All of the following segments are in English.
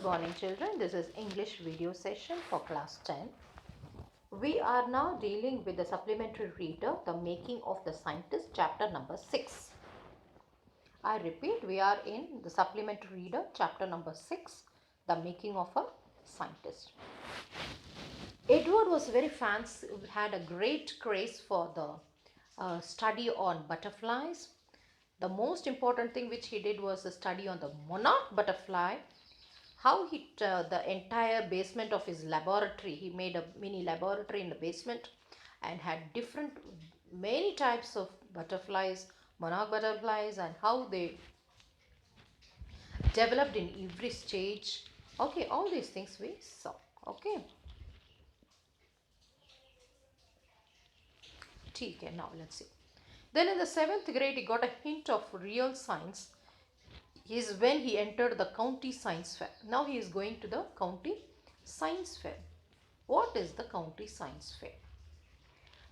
Good morning children, this is English video session for class 10. We are now dealing with the supplementary reader, The Making of the Scientist, chapter number 6. I repeat, we are in the supplementary reader, chapter number 6, The Making of a Scientist. Edward was very fancy, had a great craze for the study on butterflies. The most important thing which he did was the study on the monarch butterfly. How the entire basement of his laboratory, he made a mini laboratory in the basement and had many types of butterflies, monarch butterflies, and how they developed in every stage. Okay, all these things we saw. Okay. Okay, now let's see. Then in the 7th grade, he got a hint of real science. Is when he entered the county science fair. Now he is going to the county science fair. What is the county science fair?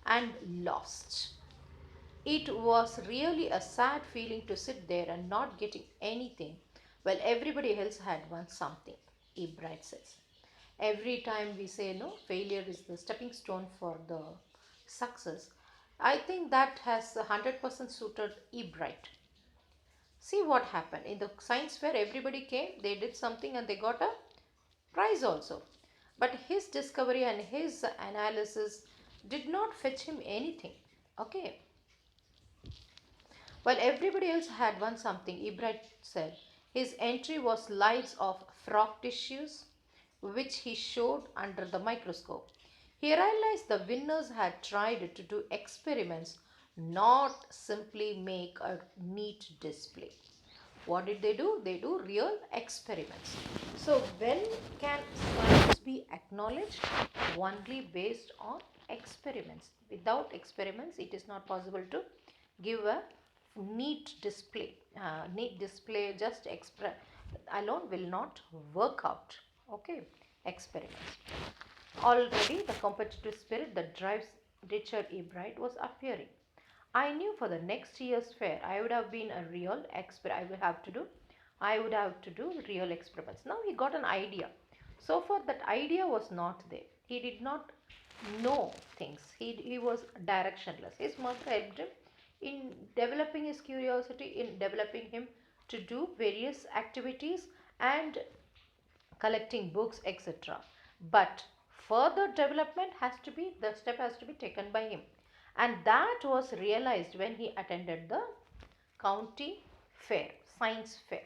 And lost. It was really a sad feeling to sit there and not getting anything while everybody else had won something, Ebright says. Every time we say no, failure is the stepping stone for the success. I think that has 100% suited Ebright. See what happened. In the science fair, everybody came, they did something and they got a prize also. But his discovery and his analysis did not fetch him anything. Okay. While everybody else had won something, Ebright said his entry was slides of frog tissues, which he showed under the microscope. He realized the winners had tried to do experiments, not simply make a neat display. What did they do? They do real experiments. So when can science be acknowledged? Only based on experiments. Without experiments, it is not possible to give a neat display. Neat display just alone will not work out. Okay, experiments. Already the competitive spirit that drives Richard E. Bright was appearing. I knew for the next year's fair I would have been a real expert. I would have to do real experiments. Now he got an idea. So far that idea was not there. He did not know things. He was directionless. His mother helped him in developing his curiosity, in developing him to do various activities and collecting books, etc. But further development the step has to be taken by him. And that was realized when he attended the county fair, science fair.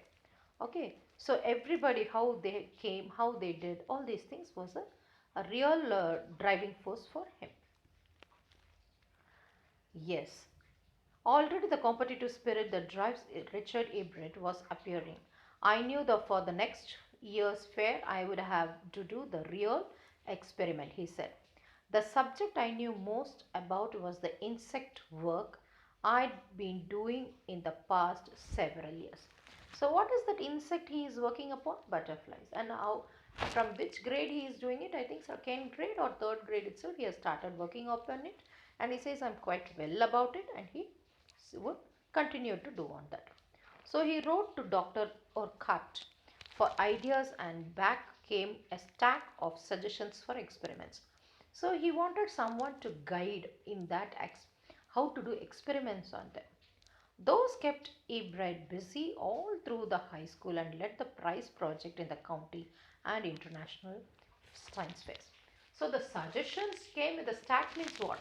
Okay, so everybody, how they came, how they did, all these things was a real driving force for him. Yes, already the competitive spirit that drives Richard Everett was appearing. I knew that for the next year's fair I would have to do the real experiment, he said. The subject I knew most about was the insect work I'd been doing in the past several years. So what is that insect he is working upon? Butterflies. And how, from which grade he is doing it? I think second grade or third grade itself he has started working upon it. And he says I'm quite well about it, and he would continue to do on that. So he wrote to Dr. Orcutt for ideas, and back came a stack of suggestions for experiments. So he wanted someone to guide in that how to do experiments on them. Those kept Ebright busy all through the high school and led the prize project in the county and international science fairs. So the suggestions came with the stack means what?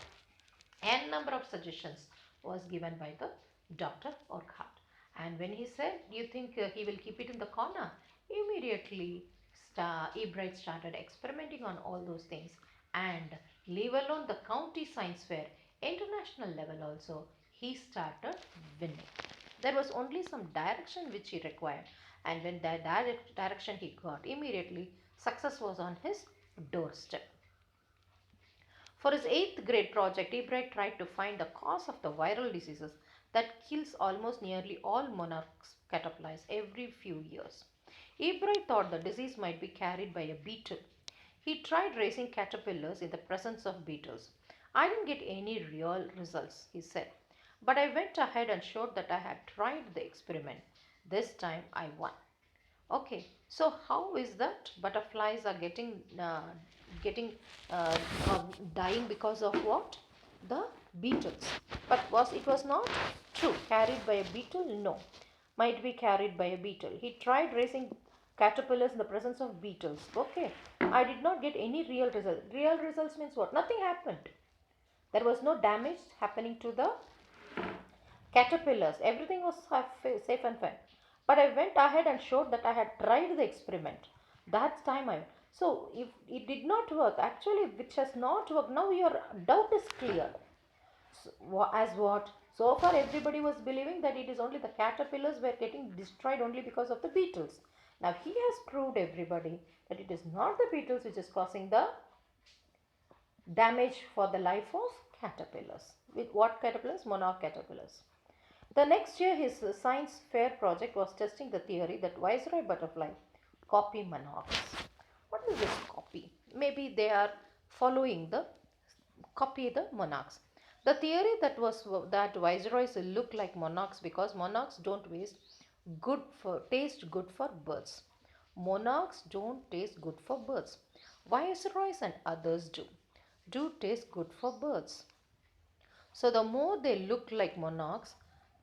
N number of suggestions was given by the Dr. Orcutt. And when he said, do you think he will keep it in the corner? Immediately, Ebright started experimenting on all those things, and leave alone the county science fair, international level also, he started winning. There was only some direction which he required, and when that direction he got, immediately success was on his doorstep. For his 8th grade project, Ebright tried to find the cause of the viral diseases that kills almost nearly all monarchs caterpillars every few years. Ebright thought the disease might be carried by a beetle. He tried raising caterpillars in the presence of beetles. I didn't get any real results, he said. But I went ahead and showed that I had tried the experiment. This time I won. Okay, so how is that butterflies are getting uh, dying because of what? The beetles. But was not true. Carried by a beetle? No. Might be carried by a beetle. He tried raising caterpillars in the presence of beetles. Okay. I did not get any real result. Real results means what? Nothing happened. There was no damage happening to the caterpillars. Everything was safe and fine. But I went ahead and showed that I had tried the experiment. That time I. So if it did not work, actually, which has not worked, now your doubt is clear. So, as what? So far, everybody was believing that it is only the caterpillars were getting destroyed only because of the beetles. Now he has proved everybody that it is not the beetles which is causing the damage for the life of caterpillars. With what caterpillars? Monarch caterpillars. The next year, his science fair project was testing the theory that viceroy butterfly copy monarchs. What is this copy? Maybe they are following the copy the monarchs. The theory that was that viceroys look like monarchs because monarchs don't taste good for birds. Monarchs don't taste good for birds. Viceroys and others do taste good for birds. So the more they look like monarchs,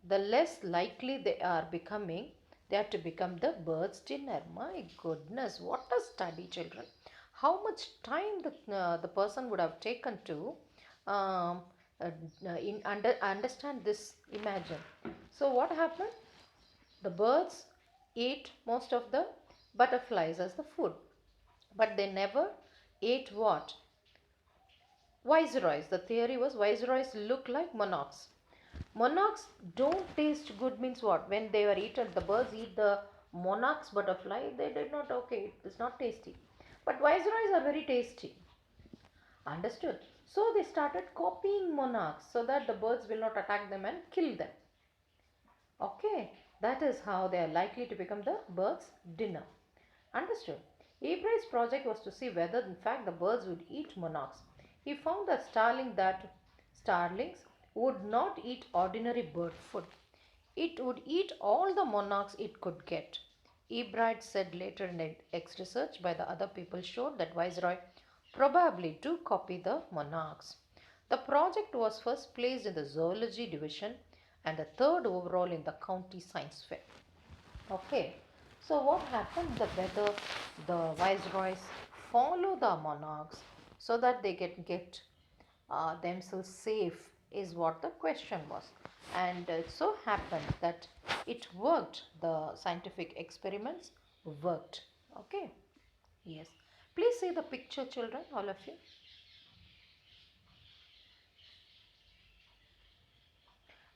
the less likely they are to become the bird's dinner. My goodness, what a study, children. How much time the person would have taken to um, understand this, imagine. So what happened? The birds ate most of the butterflies as the food, but they never ate what? Viceroys. The theory was viceroys look like monarchs. Monarchs don't taste good means what? When they were eaten, the birds eat the monarch's butterfly, they did not, okay, it's not tasty. But viceroys are very tasty. Understood? So they started copying monarchs so that the birds will not attack them and kill them. Okay, that is how they are likely to become the bird's dinner. Understood? Abrah's project was to see whether in fact the birds would eat monarchs. He found that starlings would not eat ordinary bird food. It would eat all the monarchs it could get. Ebright said later in X research by the other people showed that Viceroy probably do copy the monarchs. The project was first placed in the zoology division and the third overall in the county science fair. Okay, so what happened? Whether the viceroys follow the monarchs so that they can get themselves safe is what the question was. And it so happened that it worked. The scientific experiments worked. Okay, yes. Please see the picture, children, all of you.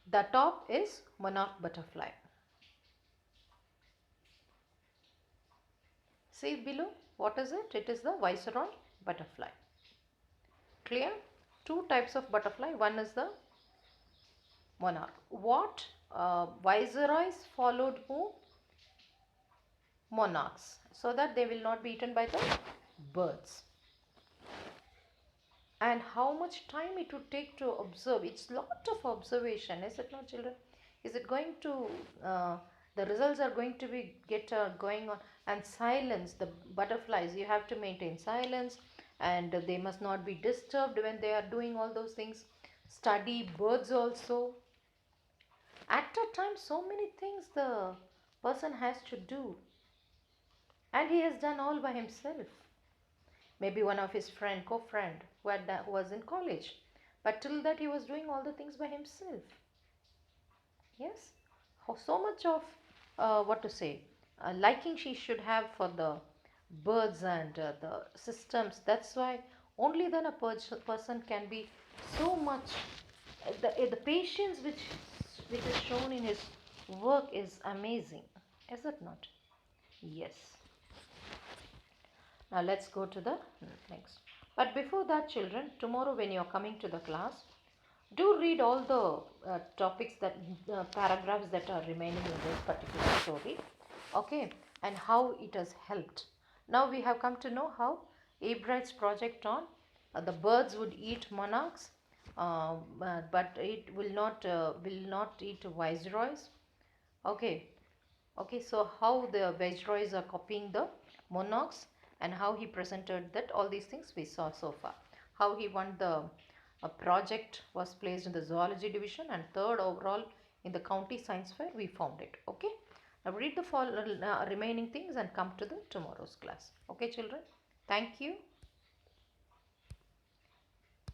The top is monarch butterfly. See below, what is it? It is the viceroy butterfly. Clear? Two types of butterfly. One is the monarch. What viceroys followed who? Monarchs. So that they will not be eaten by the birds. And how much time it would take to observe? It's lot of observation, is it not, children? Is it going to the results are going to be going on? And silence, the butterflies, you have to maintain silence, and they must not be disturbed when they are doing all those things. Study birds also. At a time, so many things the person has to do, and he has done all by himself. Maybe one of his co-friend who was in college, but till that he was doing all the things by himself. Yes, so much of what to say liking she should have for the birds and the systems. That's why only then a person can be so much the patience which is shown in his work is amazing, is it not? Yes. Now let's go to the next. But before that, children, tomorrow when you are coming to the class, do read all the topics that paragraphs that are remaining in this particular story. Okay, and how it has helped. Now we have come to know how Abright's project on the birds would eat monarchs, but it will not eat viceroys. Okay, Okay, so how the Viceroys are copying the monarchs and how he presented that, all these things we saw so far. How he won the project was placed in the zoology division and third overall in the county science fair we found it. Okay, now read the remaining things and come to the tomorrow's class. Okay children, thank you.